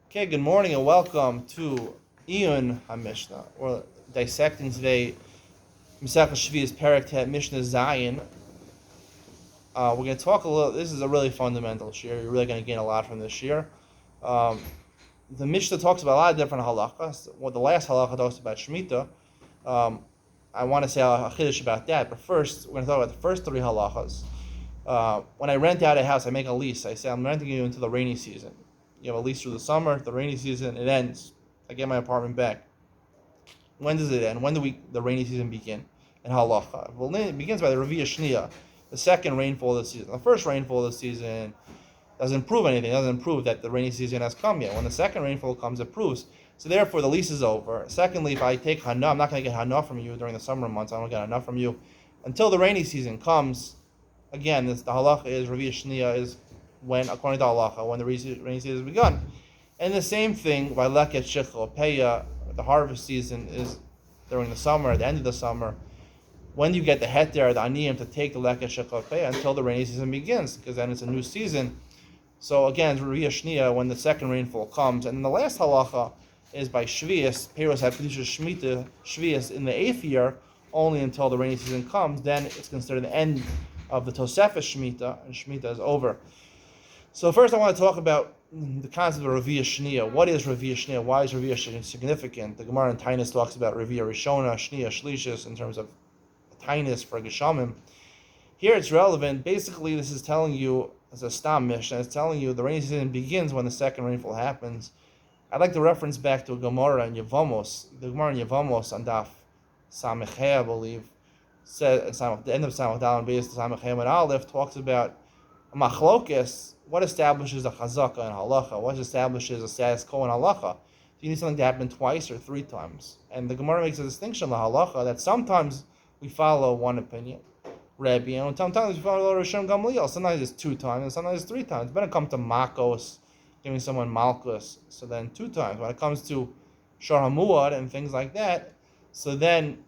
Okay, good morning and welcome to Iyun HaMishna. We're dissecting today Masechah Sheviis Perek Tet Mishnah Zion. We're going to talk a little. This is a really fundamental shir. You're really going to gain a lot from this shir. The Mishnah talks about a lot of different halachas. Well, the last halacha talks about Shemitah. I want to say a chiddush about that, but first we're going to talk about the first three halachas. When I rent out a house, I make a lease. I say I'm renting you into the rainy season. You have a lease through the summer, the rainy season, it ends. I get my apartment back. When does it end? When do the rainy season begin? And halacha. Well, it begins by the Revi'ah Shniya, the second rainfall of the season. The first rainfall of the season doesn't prove anything. It doesn't prove that the rainy season has come yet. When the second rainfall comes, it proves. So therefore, the lease is over. Secondly, if I take hana, I'm not going to get hana from you during the summer months. I don't get hana from you until the rainy season comes. Again, the halacha is Revi'ah Shniya is when, according to halacha, when the rainy season has begun. And the same thing by leket shechel peya, the harvest season is during the summer, at the end of the summer. When do you get the heter, the aniyim, to take the leket shechel peya until the rainy season begins? Because then it's a new season. So again, it's Revi'ah Shniya when the second rainfall comes. And the last halacha is by Sheviis, Peros HaPedusha Shemitah, Sheviis in the 8th year, only until the rainy season comes. Then it's considered the end of the Tosefes Shemitah, and Shemitah is over. So first I want to talk about the concept of Revi'ah Shniya. What is Revi'ah Shniya? Why is Revi'ah Shniya significant? The Gemara in Tainus talks about Revi'ah Rishona, Shniya, Shlishis in terms of Tainus for Geshamim. Here it's relevant. Basically, this is telling you, as a Stam Mishnah, it's telling you the rainy season begins when the second rainfall happens. I'd like to reference back to a Gemara in Yevamos. The Gemara in Yevamos on Daf Samechei, I believe, says at the end of Samech Dal and Beis Samechei and Aleph talks about Machlokes. What establishes a chazaka in halacha? What establishes a status quo in halacha? Do you need something to happen twice or three times? And the Gemara makes a distinction in the halacha that sometimes we follow one opinion, Rabbi, and sometimes we follow Rishon Gamliel. Sometimes it's two times, and sometimes it's three times. When it comes to makos, giving someone malchus, so then two times. When it comes to shor hamuad and things like that, so then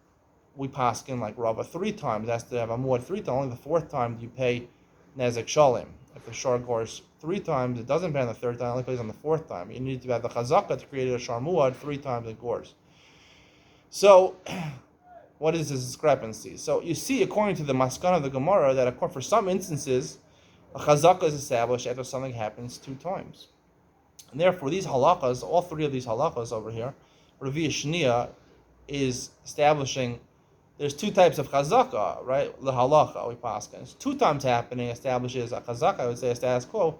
we paskin like Rava three times. It has to have a muad three times. Only the fourth time you pay nezek shalim. If the shor gores three times, it doesn't pay on the third time, it only pays on the fourth time. You need to have the chazaka to create a shor muad three times it gores. So, what is this discrepancy? So you see, according to the maskan of the Gemara, that for some instances, a chazaka is established after something happens two times. And therefore, these halakas, all three of these halakas over here, Revi'ah Shniya is establishing there's two types of chazaka, right? The halacha we paskin. It's two times happening establishes a chazaka. I would say a status quo,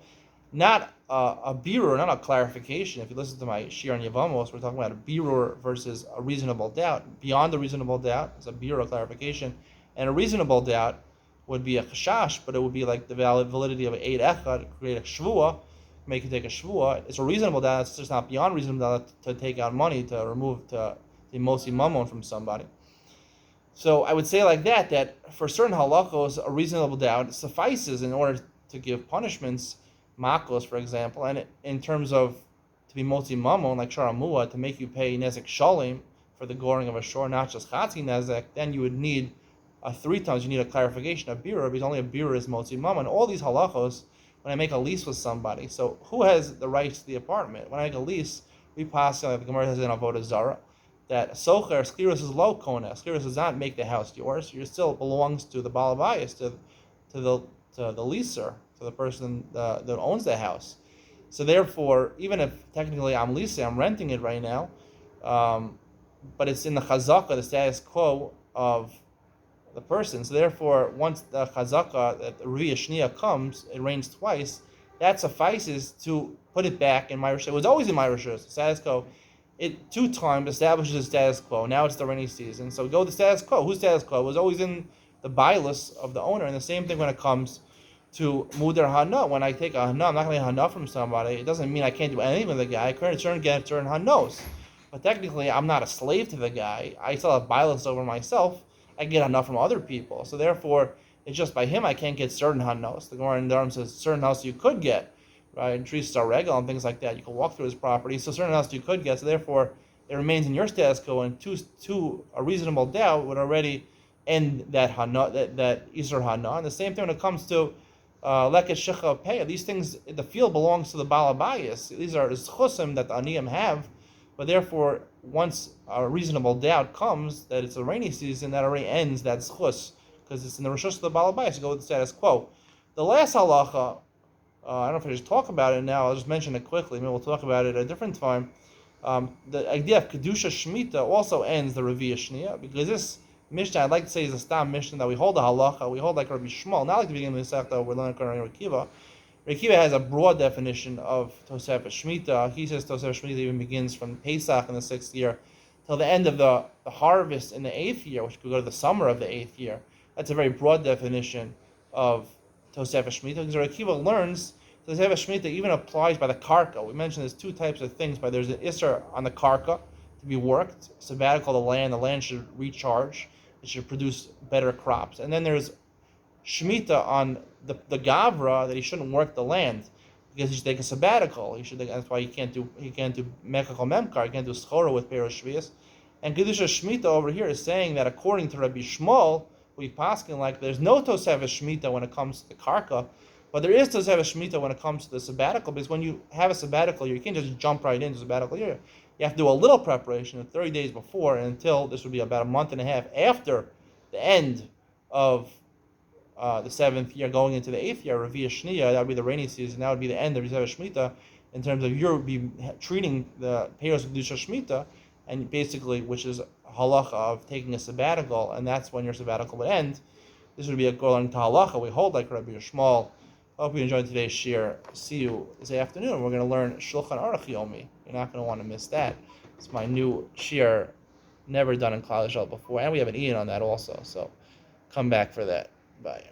not a birur, not a clarification. If you listen to my shir on Yevamos, we're talking about a birur versus a reasonable doubt. Beyond a reasonable doubt is a birur, clarification, and a reasonable doubt would be a chashash, but it would be like the validity of an eid echad, create a shvua, make it take a shvua. It's a reasonable doubt. It's just not beyond reasonable doubt to take out money to remove the mosi mammon from somebody. So I would say like that for certain halachos, a reasonable doubt suffices in order to give punishments, makos, for example, and in terms of to be motzi mamon, like shor hamuad, to make you pay nezek shalim for the goring of a shor, not just chatzi nezek, then you would need three times, you need a clarification of birur, because only a birur is motzi mamon. All these halachos, when I make a lease with somebody, so who has the rights to the apartment? When I make a lease, we pass, like the Gemara has in Avodah Zarah, that socher skiros is low kona. Skiros does not make the house yours. It still belongs to the balabayas, to the leaser, to the person that owns the house. So therefore, even if technically I'm leasing, I'm renting it right now, but it's in the chazaka, the status quo of the person. So therefore, once the chazaka, the Revi'ah Shniya comes, it rains twice. That suffices to put it back in my rishus. It was always in my rishus, the status quo. It two times establishes the status quo. Now it's the rainy season. So go to the status quo. Whose status quo? It was always in the bailus of the owner. And the same thing when it comes to muder hana. When I take a hana, I'm not going to get hana from somebody. It doesn't mean I can't do anything with the guy. I can get certain hanos. But technically, I'm not a slave to the guy. I still have bailus over myself. I can get hana from other people. So therefore, it's just by him I can't get certain hanos. The Gemara in Durham says certain hanos you could get. Right, trees are regal and things like that. You can walk through his property, so certain else you could get. So therefore, it remains in your status quo, and to a reasonable doubt would already end that hana, that isur hana. And the same thing when it comes to Leket shecha pei. These things, the field belongs to the balabayas. These are zchusim that the aniyim have, but therefore, once a reasonable doubt comes that it's a rainy season, that already ends that zchus, because it's in the rishus of the balabayas. You go with the status quo. The last halacha, I don't know if I should talk about it now. I'll just mention it quickly. Maybe we'll talk about it at a different time. The idea of kedusha shmita also ends the Revi'ah Shniya, because this Mishnah, I'd like to say, is a stam Mishnah that we hold the halacha, we hold like Rabbi Shmuel, not like the beginning of the Masechta, we're learning Rabbi Akiva. Rabbi Akiva has a broad definition of Tosefes Shmita. He says Tosefes Shmita even begins from Pesach in the 6th year till the end of the harvest in the 8th year, which could go to the summer of the 8th year. That's a very broad definition of Tosefes Shmita, because Rabbi Akiva learns Tosefes Shmita even applies by the karka. We mentioned there's two types of things, but there's an isser on the karka to be worked, sabbatical the land should recharge, it should produce better crops. And then there's Shemitah on the Gavra, that he shouldn't work the land because he should take a sabbatical. That's why he can't do Mekachal Memkar, he can't do Schora with Peros Sheviis. And Kedusha Shemitah over here is saying that according to Rabbi Shmuel, we paskin like there's no Tosefes Shemitah when it comes to the Karka, but there is Tosefes Shemitah when it comes to the sabbatical, because when you have a sabbatical year, you can't just jump right into sabbatical year. You have to do a little preparation 30 days before, and until this would be about a month and a half after the end of the 7th year, going into the 8th year, Revi'ah Shniya, that would be the rainy season, that would be the end of Tosefes Shemitah, in terms of you be treating the Peros Kedusha Shemitah, and basically, which is halacha of taking a sabbatical, and that's when your sabbatical would end. This would be a according to halacha. We hold like Rabbi Shmuel. Hope you enjoyed today's shir. See you this afternoon. We're going to learn Shulchan Aruch Yomi. You're not going to want to miss that. It's my new shir, never done in Klal Yisrael before, and we have an Iyun on that also. So come back for that. Bye.